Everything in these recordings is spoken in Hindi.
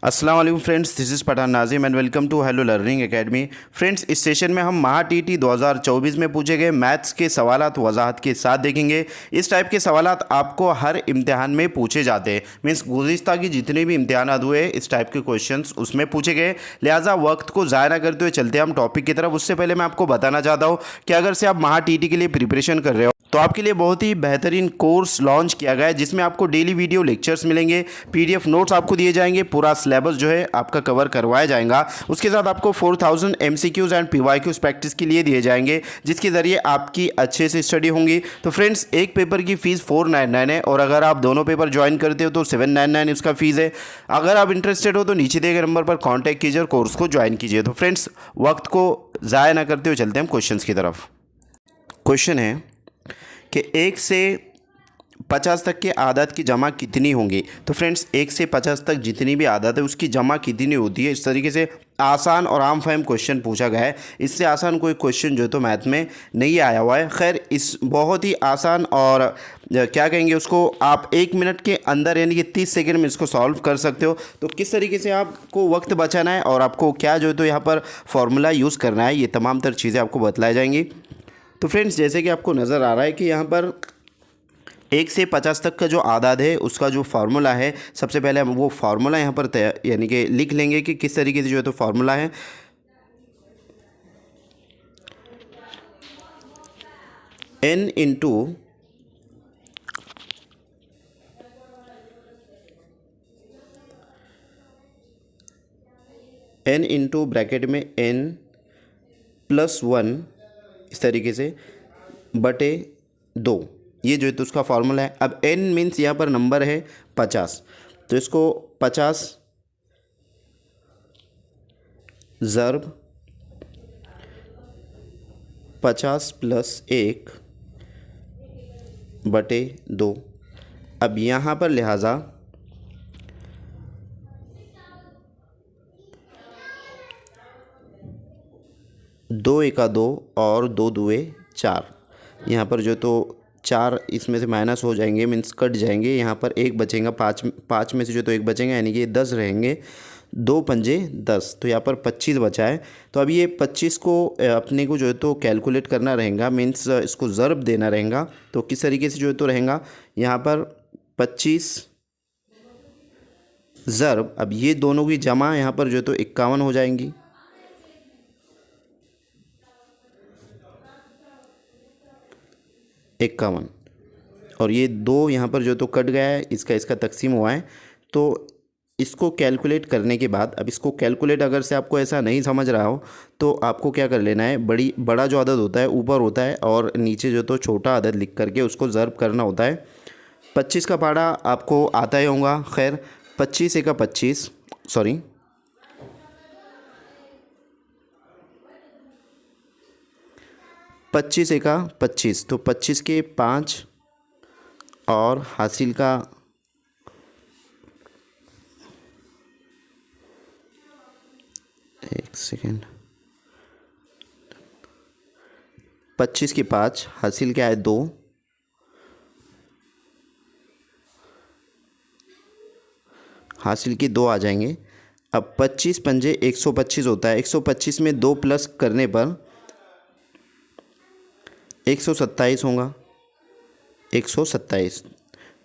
अस्सलाम वालेकुम friends, this is Pathan Nazim and welcome to hello learning academy. Friends, इस सेशन में हम महा टीटी 2024 में पूछे गए मैथ्स के सवालात वजाहत के साथ देखेंगे। इस टाइप के सवालात आपको हर इम्तिहान में पूछे जाते हैं। मीन्स गुज़िश्ता की जितने भी इम्तिहान हुए इस टाइप के क्वेश्चंस उसमें पूछे गए। लिहाजा वक्त को ज़ाया ना करते हुए चलते हैं हम टॉपिक की तरफ। उससे पहले मैं आपको बताना चाहता हूँ कि अगर से आप महा टीटी के लिए प्रिपरेशन कर रहे हो तो आपके लिए बहुत ही बेहतरीन कोर्स लॉन्च किया गया है, जिसमें आपको डेली वीडियो लेक्चर्स मिलेंगे, पीडीएफ नोट्स आपको दिए जाएंगे, पूरा सिलेबस जो है आपका कवर करवाया जाएगा। उसके साथ आपको 4000 एमसीक्यूज एंड पीवाईक्यूज प्रैक्टिस के लिए दिए जाएंगे, जिसके ज़रिए आपकी अच्छे से स्टडी होंगी। तो फ्रेंड्स, एक पेपर की फ़ीस 499 है और अगर आप दोनों पेपर ज्वाइन करते हो तो 799 उसका फ़ीस है। अगर आप इंटरेस्टेड हो तो नीचे दिए गए नंबर पर कॉन्टैक्ट कीजिए और कोर्स को ज्वाइन कीजिए। तो फ्रेंड्स, वक्त को ज़ाया ना करते हुए चलते हैं हम क्वेश्चन की तरफ। क्वेश्चन है कि 1 से 50 तक के आदाद की जमा कितनी होंगी। तो फ्रेंड्स, 1 से 50 तक जितनी भी आदाद है उसकी जमा कितनी होती है। इस तरीके से आसान और आम फहम क्वेश्चन पूछा गया है। इससे आसान कोई क्वेश्चन जो है तो मैथ में नहीं आया हुआ है। खैर, इस बहुत ही आसान और क्या कहेंगे उसको, आप 1 मिनट के अंदर यानी कि 30 सेकंड में इसको सॉल्व कर सकते हो। तो किस तरीके से आपको वक्त बचाना है और आपको क्या जो है तो यहाँ पर फॉर्मूला यूज़ करना है, ये तमाम तर चीज़ें आपको बतलाई जाएंगी। तो फ्रेंड्स, जैसे कि आपको नज़र आ रहा है कि यहाँ पर 1 से 50 तक का जो आदाद है उसका जो फार्मूला है, सबसे पहले हम वो फार्मूला यहाँ पर यानी कि लिख लेंगे कि किस तरीके से जो है तो फार्मूला है। n इंटू ब्रैकेट में n+1 इस तरीके से बटे 2, ये जो है तो उसका फार्मूला है। अब n मीन्स यहाँ पर नंबर है 50, तो इसको 50 ज़र्ब 50 + 1 बटे 2। अब यहाँ पर लिहाजा 2 एका 2 और 2 दुए 4। यहाँ पर जो तो 4 इसमें से माइनस हो जाएंगे, मीन्स कट जाएंगे। यहाँ पर 1 बचेगा, 5 में से जो तो 1 बचेगा, यानी कि 10 रहेंगे। 2 पंजे 10, तो यहाँ पर 25 बचा है। तो अब ये 25 को अपने को जो है तो कैलकुलेट करना रहेगा, मीन्स इसको ज़र्ब देना रहेगा। तो किस तरीके से जो है तो रहेगा, यहाँ पर 25 ज़र्ब, अब ये दोनों की जमा यहाँ पर जो है तो 51 हो जाएंगी। इक्यावन, और ये 2 यहाँ पर जो तो कट गया है, इसका तकसीम हुआ है। तो इसको कैलकुलेट करने के बाद, अब इसको कैलकुलेट अगर से आपको ऐसा नहीं समझ रहा हो तो आपको क्या कर लेना है, बड़ा जो अदद होता है ऊपर होता है और नीचे जो तो छोटा अदद लिख करके उसको ज़र्ब करना होता है। 25 का पहाड़ा आपको आता ही होगा। खैर, 25 एका 25, सॉरी 25 एका 25, तो 25 के 5 और हासिल का 1 सेकेंड, 25 के 5 हासिल क्या है 2, हासिल के 2 आ जाएंगे। अब 25 पंजे 125 होता है। 125 में 2 प्लस करने पर 127 होगा, 127।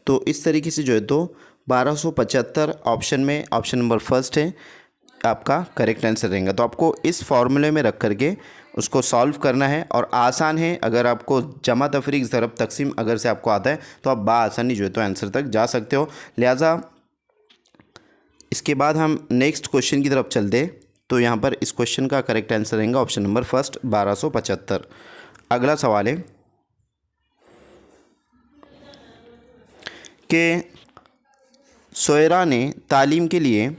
तो इस तरीके से जो है तो 1275 ऑप्शन में, ऑप्शन नंबर फर्स्ट है आपका करेक्ट आंसर रहेगा। तो आपको इस फॉर्मूले में रख करके उसको सॉल्व करना है और आसान है। अगर आपको जमा तफरीक ज़रब तकसीम अगर से आपको आता है तो आप बाआसानी जो है तो आंसर तक जा सकते हो। लिहाजा इसके बाद हम नेक्स्ट क्वेश्चन की तरफ चलते। तो यहाँ पर इस क्वेश्चन का करेक्ट आंसर रहेगा ऑप्शन नंबर फर्स्ट, 1275। अगला सवाल है कि सोयरा ने तालीम के लिए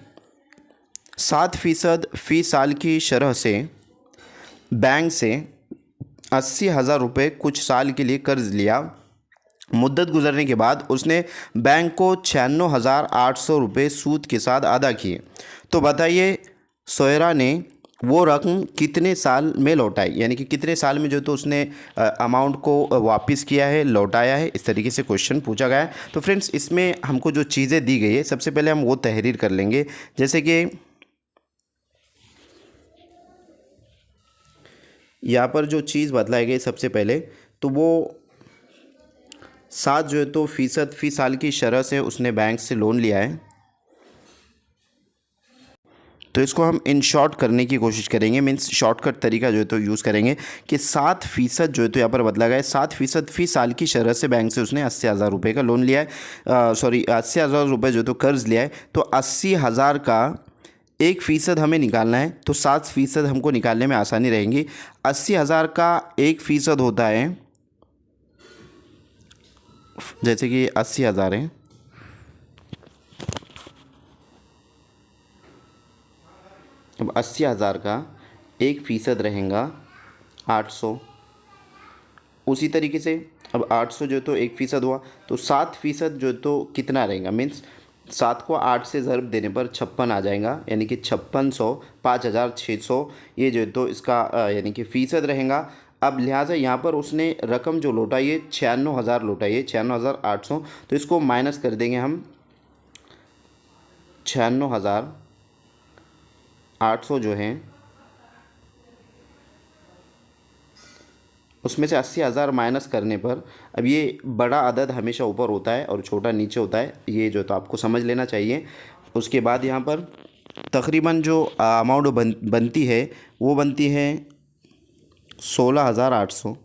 7% फ़ी साल की शरह से बैंक से 80,000 रुपये कुछ साल के लिए कर्ज़ लिया। मुद्दत गुजरने के बाद उसने बैंक को 96,800 रुपये सूद के साथ अदा किए। तो बताइए, सोयरा ने वो रकम कितने साल में लौटाई, यानी कि कितने साल में जो तो उसने अमाउंट को वापस किया है, लौटाया है। इस तरीके से क्वेश्चन पूछा गया है। तो फ्रेंड्स इसमें हमको जो चीज़ें दी गई है सबसे पहले हम वो तहरीर कर लेंगे। जैसे कि यहाँ पर जो चीज़ बतलाई गई सबसे पहले, तो वो 7 जो है तो फ़ीसद फ़ी साल की शरह से उसने बैंक से लोन लिया है। तो इसको हम इन शॉर्ट करने की कोशिश करेंगे, मीन्स शॉर्टकट तरीका जो है तो यूज़ करेंगे कि 7% जो है तो यहाँ पर बदला गया है। 7% फ़ी साल की शरह से बैंक से उसने 80,000 रुपये का लोन लिया है, सॉरी 80,000 रुपये जो तो कर्ज़ लिया है। तो 80,000 का 1% हमें निकालना है, तो 7% हमको निकालने में आसानी रहेंगी। 80,000 का 1% होता है, जैसे कि 80,000 है, अब 80,000 का 1% रहेगा 800। उसी तरीके से अब 800 जो तो 1% हुआ, तो 7% जो तो कितना रहेगा, मीन्स 7 को 8 से ज़र्ब देने पर 56 आ जाएगा, यानी कि 5600, 5,600 ये जो तो इसका यानी कि फ़ीसद रहेगा। अब लिहाजा यहाँ पर उसने रकम जो लौटाई है 96,000 लौटाई है, 96,800। तो इसको माइनस कर देंगे हम, 96,800 जो हैं उसमें से 80,000 माइनस करने पर, अब ये बड़ा अदद हमेशा ऊपर होता है और छोटा नीचे होता है, ये जो तो आपको समझ लेना चाहिए। उसके बाद यहाँ पर तकरीबन जो अमाउंट बनती है वो बनती है 16,800,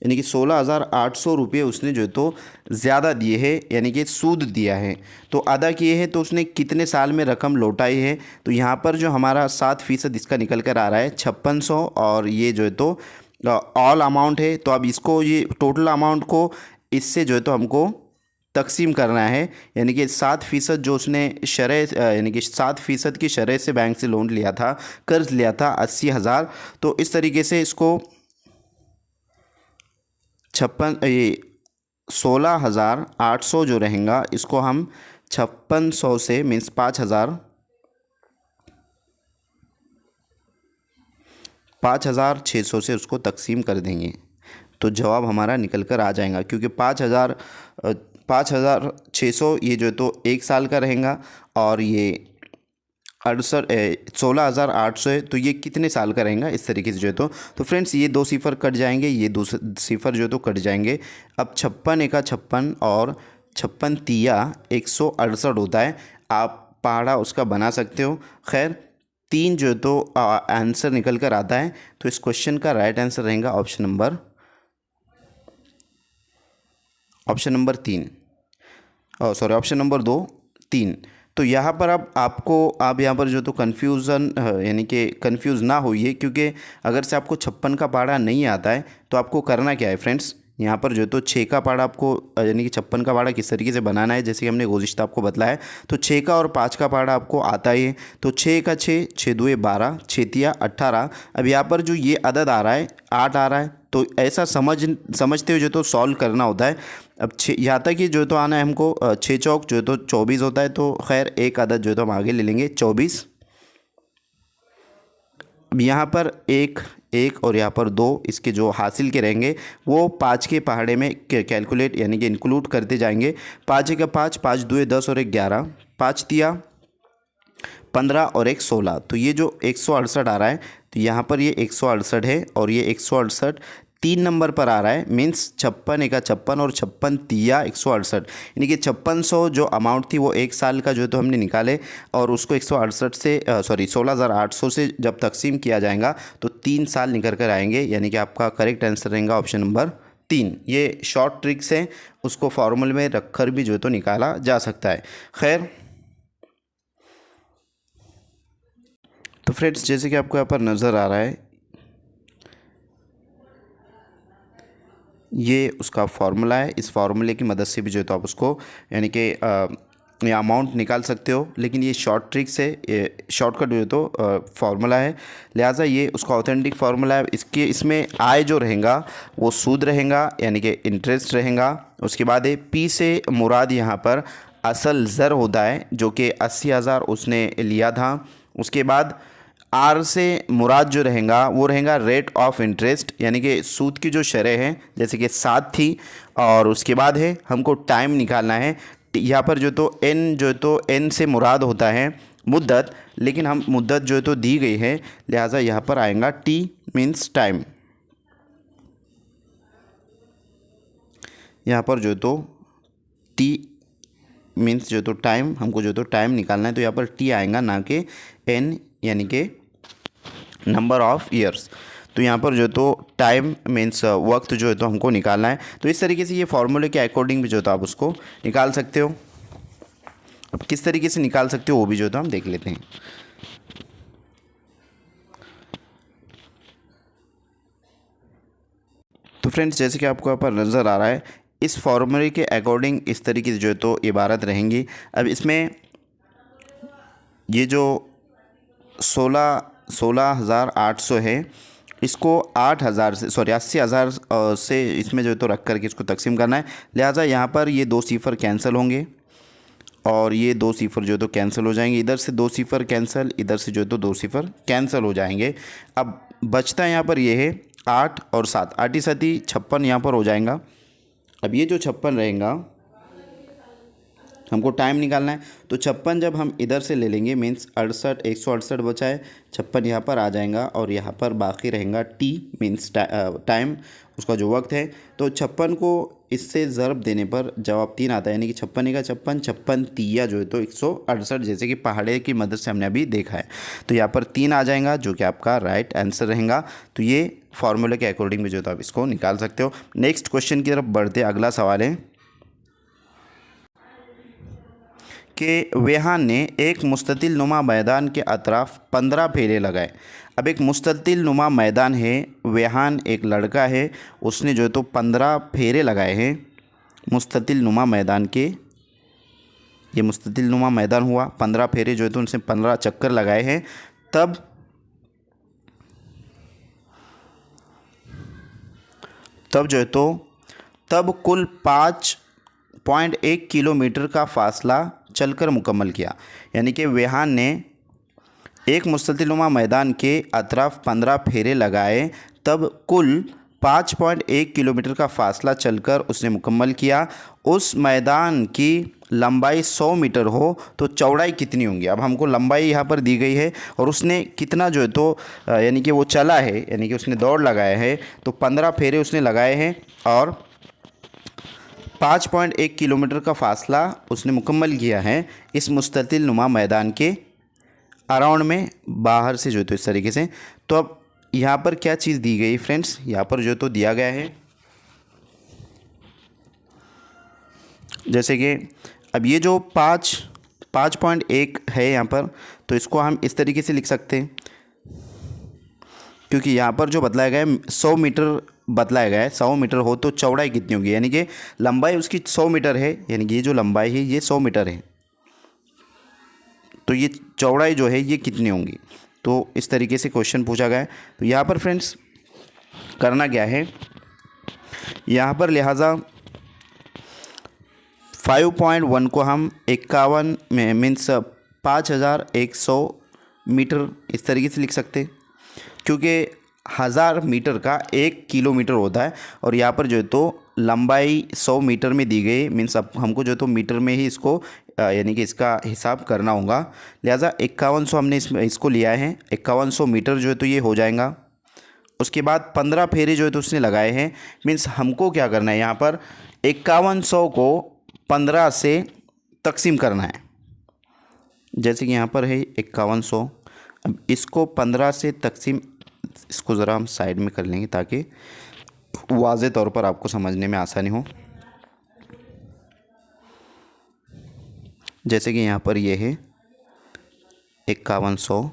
यानी कि 16,800 रुपये उसने जो तो ज़्यादा दिए हैं, यानी कि सूद दिया है। तो अदा किए हैं, तो उसने कितने साल में रकम लौटाई है। तो यहाँ पर जो हमारा 7% इसका निकल कर आ रहा है 5600, और ये जो है तो ऑल अमाउंट है। तो अब इसको, ये टोटल अमाउंट को इससे जो है तो हमको तकसीम करना है, यानी कि 7% जो उसने शरह, यानी कि 7% की शरह से बैंक से लोन लिया था, कर्ज़ लिया था 80,000। तो इस तरीके से इसको 16,800 जो रहेगा, इसको हम 5600 से मीन्स 5,600 से उसको तकसीम कर देंगे, तो जवाब हमारा निकल कर आ जाएगा। क्योंकि 5,600 ये जो तो 1 साल का रहेगा, और ये 16,800 है, तो ये कितने साल का रहेगा, इस तरीके से जो है तो फ्रेंड्स ये 2 सिफ़र कट जाएंगे, ये 2 सिफ़र जो तो कट जाएंगे। अब 56 एका 56 और 56 तिया 168 होता है। आप पहाड़ा उसका बना सकते हो। खैर 3 जो तो आंसर निकल कर आता है। तो इस क्वेश्चन का राइट आंसर रहेगा option number 3, sorry option number 2, 3। तो यहाँ पर अब आप यहाँ पर जो तो कन्फ्यूज़न, यानी कि कन्फ्यूज़ ना होइए, क्योंकि अगर से आपको 56 का पहाड़ा नहीं आता है तो आपको करना क्या है फ्रेंड्स, यहाँ पर जो तो 6 का पहाड़ा आपको, यानी कि 56 का पहाड़ा किस तरीके से बनाना है, जैसे कि हमने गुज़िश्ता आपको बताया। तो 6 का और 5 का पहाड़ा आपको आता ही है। तो 6 का 6, 6 दुए 12, 6 तिया 18। अब यहाँ पर जो ये अदद आ रहा है 8 आ रहा है, तो ऐसा समझते हुए जो तो सॉल्व करना होता है। अब 6 यहाँ तक ही जो तो आना है हमको, 6 चौक जो तो 24 होता है। तो खैर एक अदद जो तो हम आगे ले लेंगे 24। अब यहाँ पर एक और यहाँ पर 2 इसके जो हासिल के रहेंगे वो 5 के पहाड़े में कैलकुलेट, यानी कि इंक्लूड करते जाएंगे। 5 का 5, 5 दुए 10 और 1 11, 5 तिया 15 और 1 16। तो ये जो 168 आ रहा है, तो यहाँ पर ये 168 है, और ये 168 3 नंबर पर आ रहा है, मीन्स 56 एका 56 और 56 तिया 168, यानी कि 5600 जो अमाउंट थी वो 1 साल का जो तो हमने निकाले, और उसको 168 से, सॉरी 16,800 से जब तकसीम किया जाएगा तो 3 साल निकल कर आएंगे, यानी कि आपका करेक्ट आंसर रहेगा ऑप्शन नंबर 3। ये शॉर्ट ट्रिक्स हैं, उसको फॉर्मूले में रखकर भी जो तो निकाला जा सकता है। खैर तो फ्रेंड्स जैसे कि आपको यहाँ पर नज़र आ रहा है, ये उसका फार्मूला है। इस फार्मूले की मदद से भी जो है तो आप उसको, यानी कि ये अमाउंट निकाल सकते हो, लेकिन ये शॉर्ट ट्रिक्स है, ये शॉर्टकट जो है तो फार्मूला है, लिहाजा ये उसका ऑथेंटिक फार्मूला है। इसमें आय जो रहेगा वो सूद रहेगा, यानी कि इंटरेस्ट रहेगा। उसके बाद है पी से मुराद यहाँ पर असल ज़र होता है, जो कि 80,000 उसने लिया था। उसके बाद आर से मुराद जो रहेगा वो रहेगा रेट ऑफ इंटरेस्ट, यानी कि सूद की जो शरह है, जैसे कि 7 थी। और उसके बाद है हमको टाइम निकालना है। यहाँ पर जो एन से मुराद होता है मुद्दत, लेकिन हम मुद्दत जो है तो दी गई है, लिहाजा यहाँ पर आएगा टी मीन्स टाइम। यहाँ पर जो तो टी मीन्स जो तो टाइम, हमको जो तो टाइम निकालना है, तो यहाँ पर टी आएगा ना कि एन, यानी कि नंबर ऑफ़ ईयर्स। तो यहाँ पर जो तो टाइम मीन्स वक्त जो है तो हमको निकालना है। तो इस तरीके से ये फॉर्मूले के अकॉर्डिंग भी जो तो आप उसको निकाल सकते हो। अब किस तरीके से निकाल सकते हो वो भी जो तो हम देख लेते हैं। तो फ्रेंड्स, जैसे कि आपको यहाँ पर नज़र आ रहा है, इस फॉर्मूले के अकॉर्डिंग इस तरीके से जो है तो इबारत रहेंगी। अब इसमें ये जो 16,800 है, इसको 8,000 से 80,000 से इसमें जो है तो रख करके इसको तकसीम करना है। लिहाजा यहाँ पर ये 2 सिफ़र कैंसिल होंगे और ये 2 सिफ़र जो है तो कैंसिल हो जाएंगे। इधर से 2 सिफ़र कैंसिल, इधर से जो है तो 2 सिफ़र कैंसिल हो जाएंगे। अब बचता है यहाँ पर ये है 8 और 7, 8 ही 56 यहाँ पर हो जाएगा। अब ये जो 56 रहेगा, हमको टाइम निकालना है, तो 56 जब हम इधर से ले लेंगे मीन्स 168 बचा है, 56 यहाँ पर आ जाएगा और यहाँ पर बाकी रहेगा टी मीन्स टाइम, उसका जो वक्त है। तो 56 को इससे ज़रब देने पर जवाब 3 आता है, यानी कि 56 का 56, 56 तिया जो है तो 168, जैसे कि पहाड़े की मदद से हमने अभी देखा है। तो यहाँ पर 3 आ जाएगा जो कि आपका राइट आंसर रहेगा। तो ये फार्मूले के अकॉर्डिंग भी जो तो आप इसको निकाल सकते हो। नेक्स्ट क्वेश्चन की तरफ बढ़ते, अगला सवाल है कि वेहान ने एक मुस्ततिल नुमा मैदान के अतराफ 15 फेरे लगाए। अब एक मुस्ततिल नुमा मैदान है, वेहान एक लड़का है, उसने जो तो 15 फेरे लगाए हैं मुस्ततिल नुमा मैदान के। ये मुस्ततिल नुमा मैदान हुआ, 15 फेरे जो है तो उनसे 15 चक्कर लगाए हैं। तब जो है तो तब कुल 5.1 किलोमीटर का फासला चलकर मुकम्मल किया। यानी कि वेहान ने एक मुस्ततिलनुमा मैदान के अतराफ 15 फेरे लगाए, तब कुल 5.1 किलोमीटर का फासला चलकर उसने मुकम्मल किया। उस मैदान की लंबाई 100 मीटर हो तो चौड़ाई कितनी होंगी। अब हमको लंबाई यहाँ पर दी गई है और उसने कितना जो है तो यानी कि वो चला है, यानी कि उसने दौड़ लगाया है, तो 15 फेरे उसने लगाए हैं और 5.1 किलोमीटर का फासला उसने मुकम्मल किया है इस मुस्ततिल नुमा मैदान के अराउंड में, बाहर से जो है तो इस तरीके से। तो अब यहाँ पर क्या चीज़ दी गई फ्रेंड्स, यहाँ पर जो तो दिया गया है जैसे कि अब ये जो 5.1 है यहाँ पर, तो इसको हम इस तरीके से लिख सकते हैं, क्योंकि यहाँ पर जो बतलाया गया है 100 मीटर बतलाया गया है। 100 मीटर हो तो चौड़ाई कितनी होगी, यानी कि लंबाई उसकी 100 मीटर है, यानी कि ये जो लंबाई है ये 100 मीटर है, तो ये चौड़ाई जो है ये कितनी होंगी। तो इस तरीके से क्वेश्चन पूछा गया है। तो यहाँ पर फ्रेंड्स करना क्या है, यहाँ पर लिहाजा 5.1 को हम 51 में मीन्स 5,100 मीटर इस तरीके से लिख सकते हैं, क्योंकि 1000 मीटर का 1 किलोमीटर होता है और यहाँ पर जो है तो लंबाई 100 मीटर में दी गई, मीन्स अब हमको जो है तो मीटर में ही इसको यानी कि इसका हिसाब करना होगा। लिहाजा 5100 हमने इसको लिया है, 5100 मीटर जो है तो ये हो जाएगा। उसके बाद 15 फेरे जो है तो उसने लगाए हैं, मीन्स हमको क्या करना है, यहाँ पर 5100 को 15 से तकसीम करना है। जैसे कि यहाँ पर है 5100, अब इसको 15 से तकसीम, इसको ज़रा हम साइड में कर लेंगे ताकि वाज़े तौर पर आपको समझने में आसानी हो। जैसे कि यहाँ पर ये है 5100,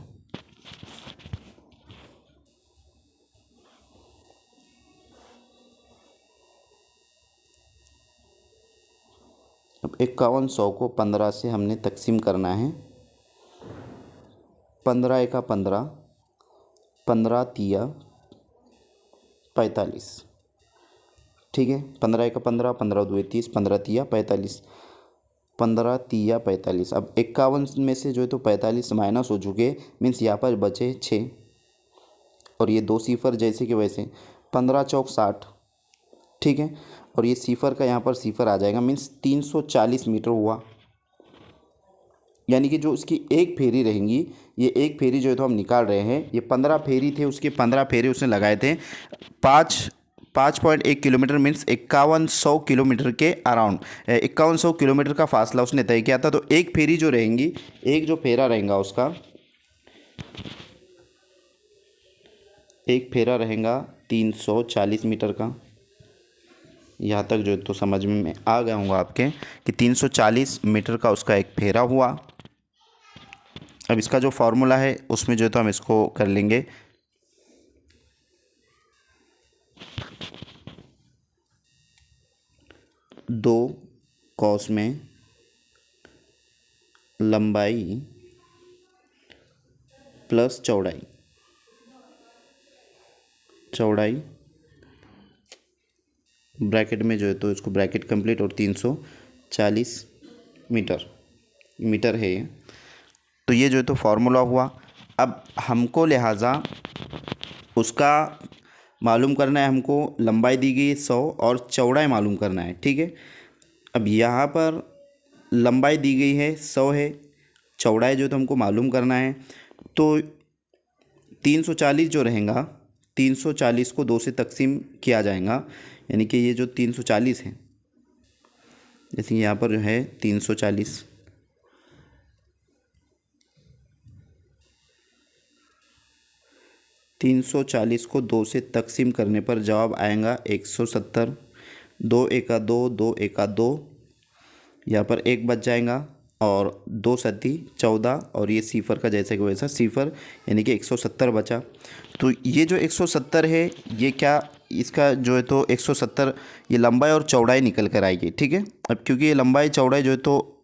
अब 5100 को 15 से हमने तकसीम करना है। 15 एका 15, 15 तिया 45, ठीक है। 15 एका 15, 15 दुए 30, 15 तिया 45, 15 तिया 45। अब 51 में से जो है तो 45 माइनस हो चुके, मीन्स यहाँ पर बचे 6 और ये 2 सिफर जैसे कि वैसे 15 चौक 60, ठीक है। और ये सिफर का यहाँ पर सिफर आ जाएगा, मीन्स 340 मीटर हुआ। यानी कि जो उसकी एक फेरी रहेंगी, ये एक फेरी जो है तो हम निकाल रहे हैं, ये 15 फेरी थे, उसके 15 फेरी उसने लगाए थे 5.1 किलोमीटर, मीन्स 5100 किलोमीटर के अराउंड 5100 किलोमीटर का फासला उसने तय किया था। तो एक फेरी जो रहेंगी, एक जो फेरा रहेगा उसका, एक फेरा रहेगा 340 मीटर का। यहाँ तक जो तो समझ में आ गया होगा आपके कि 340 मीटर का उसका एक फेरा हुआ। अब इसका जो फॉर्मूला है उसमें जो तो हम इसको कर लेंगे। दो कॉस में लंबाई प्लस चौड़ाई, ब्रैकेट में जो है तो इसको ब्रैकेट कंप्लीट, और 340 मीटर है ये। तो ये जो है तो फार्मूला हुआ। अब हमको लिहाजा उसका मालूम करना है, हमको लंबाई दी गई 100 और चौड़ाई मालूम करना है, ठीक है। अब यहाँ पर लंबाई दी गई है 100 है, चौड़ाई जो तो हमको मालूम करना है। तो 340 जो रहेगा, 340 को 2 से तकसीम किया जाएगा, यानी कि ये जो 340 है, जैसे यहाँ पर जो है 340, को 2 से तकसीम करने पर जवाब आएगा 170। 2 एका 2, 2 एका 2, यहाँ पर 1 बच जाएगा, और 2 सत्ती 14, और ये सिफर का जैसे कि वैसा सिफर, यानी कि 170 बचा। तो ये जो 170 है, ये क्या, इसका जो है तो 170 ये लंबाई और चौड़ाई निकल कर आएगी, ठीक है। अब क्योंकि ये लंबाई चौड़ाई जो है तो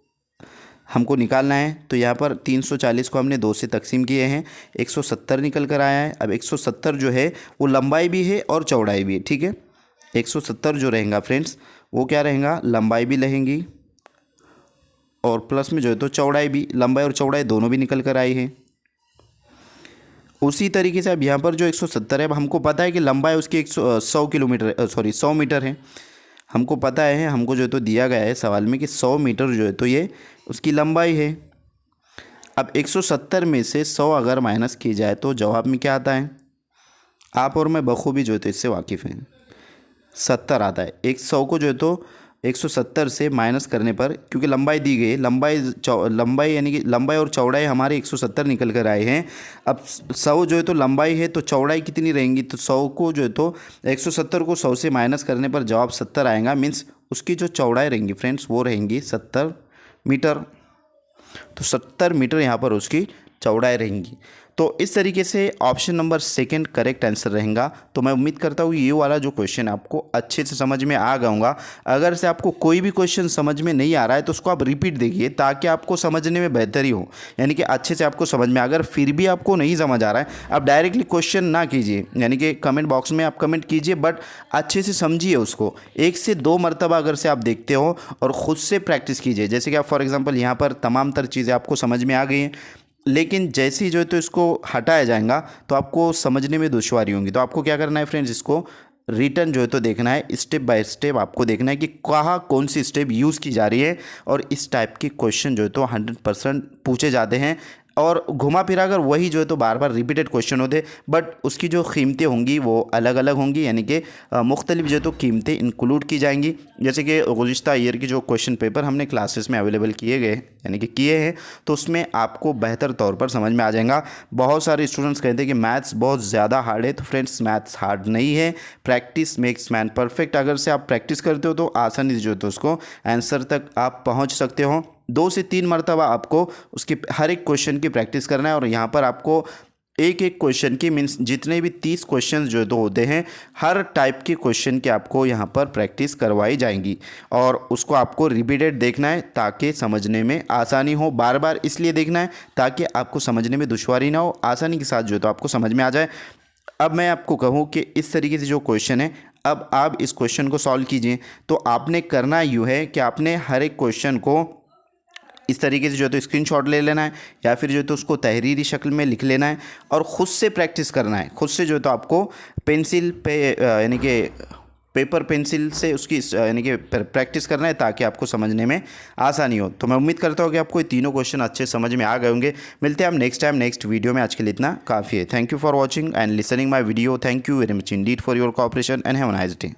हमको निकालना है, तो यहाँ पर 340 को हमने 2 से तकसीम किए हैं, 170 निकल कर आया है। अब 170 जो है वो लंबाई भी है और चौड़ाई भी है, ठीक है। 170 जो रहेगा फ्रेंड्स, वो क्या रहेगा, लंबाई भी रहेंगी और प्लस में जो है तो चौड़ाई भी, लंबाई और चौड़ाई दोनों भी निकल कर आई है। उसी तरीके से अब यहाँ पर जो 170 है, अब हमको पता है कि लंबाई उसकी 100 मीटर है। हमको पता है, हमको जो है तो दिया गया है सवाल में कि 100 मीटर जो है तो ये उसकी लंबाई है। अब 170 में से 100 अगर माइनस की जाए तो जवाब में क्या आता है, आप और मैं बखूबी जो है तो इससे वाकिफ़ हैं, 70 आता है। 100 को जो है तो 170 से माइनस करने पर, क्योंकि लंबाई दी गई है, लंबाई यानी कि लंबाई और चौड़ाई हमारे 170 निकल कर आए हैं। अब 100 जो है तो लंबाई है, तो चौड़ाई कितनी रहेंगी, तो 100 को जो है तो 170 को 100 से माइनस करने पर जवाब 70 आएगा। मीन्स उसकी जो चौड़ाई रहेंगी फ्रेंड्स, वो रहेंगी 70 मीटर। तो 70 मीटर यहाँ पर उसकी चौड़ाई रहेंगी। तो इस तरीके से option number second correct answer रहेगा। तो मैं उम्मीद करता हूँ ये वाला जो क्वेश्चन आपको अच्छे से समझ में आ गया होगा। अगर से आपको कोई भी क्वेश्चन समझ में नहीं आ रहा है तो उसको आप रिपीट देखिए, ताकि आपको समझने में बेहतरी हो, यानी कि अच्छे से आपको समझ में। अगर फिर भी आपको नहीं समझ आ रहा है, आप डायरेक्टली क्वेश्चन ना कीजिए, यानी कि कमेंट बॉक्स में आप कमेंट कीजिए, बट अच्छे से समझिए उसको। 1 से 2 मरतबा अगर से आप देखते हो और ख़ुद से प्रैक्टिस कीजिए। जैसे कि आप फॉर एग्जाम्पल यहाँ पर तमाम तर चीज़ें आपको समझ में आ गई हैं, लेकिन जैसे ही जो है तो इसको हटाया जाएगा तो आपको समझने में दुश्वारी होंगी। तो आपको क्या करना है फ्रेंड्स, इसको रिटर्न जो है तो देखना है, स्टेप बाय स्टेप आपको देखना है कि कहाँ कौन सी स्टेप यूज़ की जा रही है। और इस टाइप के क्वेश्चन जो है तो 100% पूछे जाते हैं, और घुमा फिरा कर वही जो है तो बार बार रिपीटेड क्वेश्चन होते, बट उसकी जो कीमतें होंगी वो अलग अलग होंगी, यानी कि मुख्तलिफ जो है तो कीमतें इंक्लूड की जाएंगी। जैसे कि गुज़िश्ता ईयर की जो क्वेश्चन पेपर हमने क्लासेस में अवेलेबल किए गए, यानी कि किए हैं, तो उसमें आपको बेहतर तौर पर समझ में आ जाएगा। बहुत सारे स्टूडेंट्स कहते हैं कि मैथ्स बहुत ज़्यादा हार्ड है, तो फ्रेंड्स मैथ्स हार्ड नहीं है, प्रैक्टिस मेक्स मैन परफेक्ट। अगर से आप प्रैक्टिस करते हो तो आसानी से जो है तो उसको आंसर तक आप पहुँच सकते हो। 2 से 3 मरतबा आपको उसकी हर एक क्वेश्चन की प्रैक्टिस करना है, और यहाँ पर आपको एक एक क्वेश्चन की मीन्स जितने भी 30 क्वेश्चन जो तो होते हैं, हर टाइप के क्वेश्चन की आपको यहाँ पर प्रैक्टिस करवाई जाएंगी, और उसको आपको रिपीटेड देखना है ताकि समझने में आसानी हो। बार बार इसलिए देखना है ताकि आपको समझने में दुश्वारी ना हो, आसानी के साथ जो तो आपको समझ में आ जाए। अब मैं आपको कहूँ कि इस तरीके से जो क्वेश्चन है, अब आप इस क्वेश्चन को सॉल्व कीजिए। तो आपने करना यूँ है कि आपने हर एक क्वेश्चन को इस तरीके से जो है तो स्क्रीनशॉट ले लेना है या फिर जो है तो उसको तहरीरी शक्ल में लिख लेना है और ख़ुद से प्रैक्टिस करना है। खुद से जो है तो आपको पेंसिल पे यानी कि पेपर पेंसिल से उसकी यानी कि प्रैक्टिस करना है ताकि आपको समझने में आसानी हो। तो मैं उम्मीद करता हूँ कि आपको ये तीनों क्वेश्चन अच्छे समझ में आ गए होंगे। मिलते हैं हम नेक्स्ट टाइम नेक्स्ट वीडियो में। आज के लिए इतना काफ़ी है। Thank you for watching and listening my video. Thank you very much Indeed for your cooperation and have a nice day.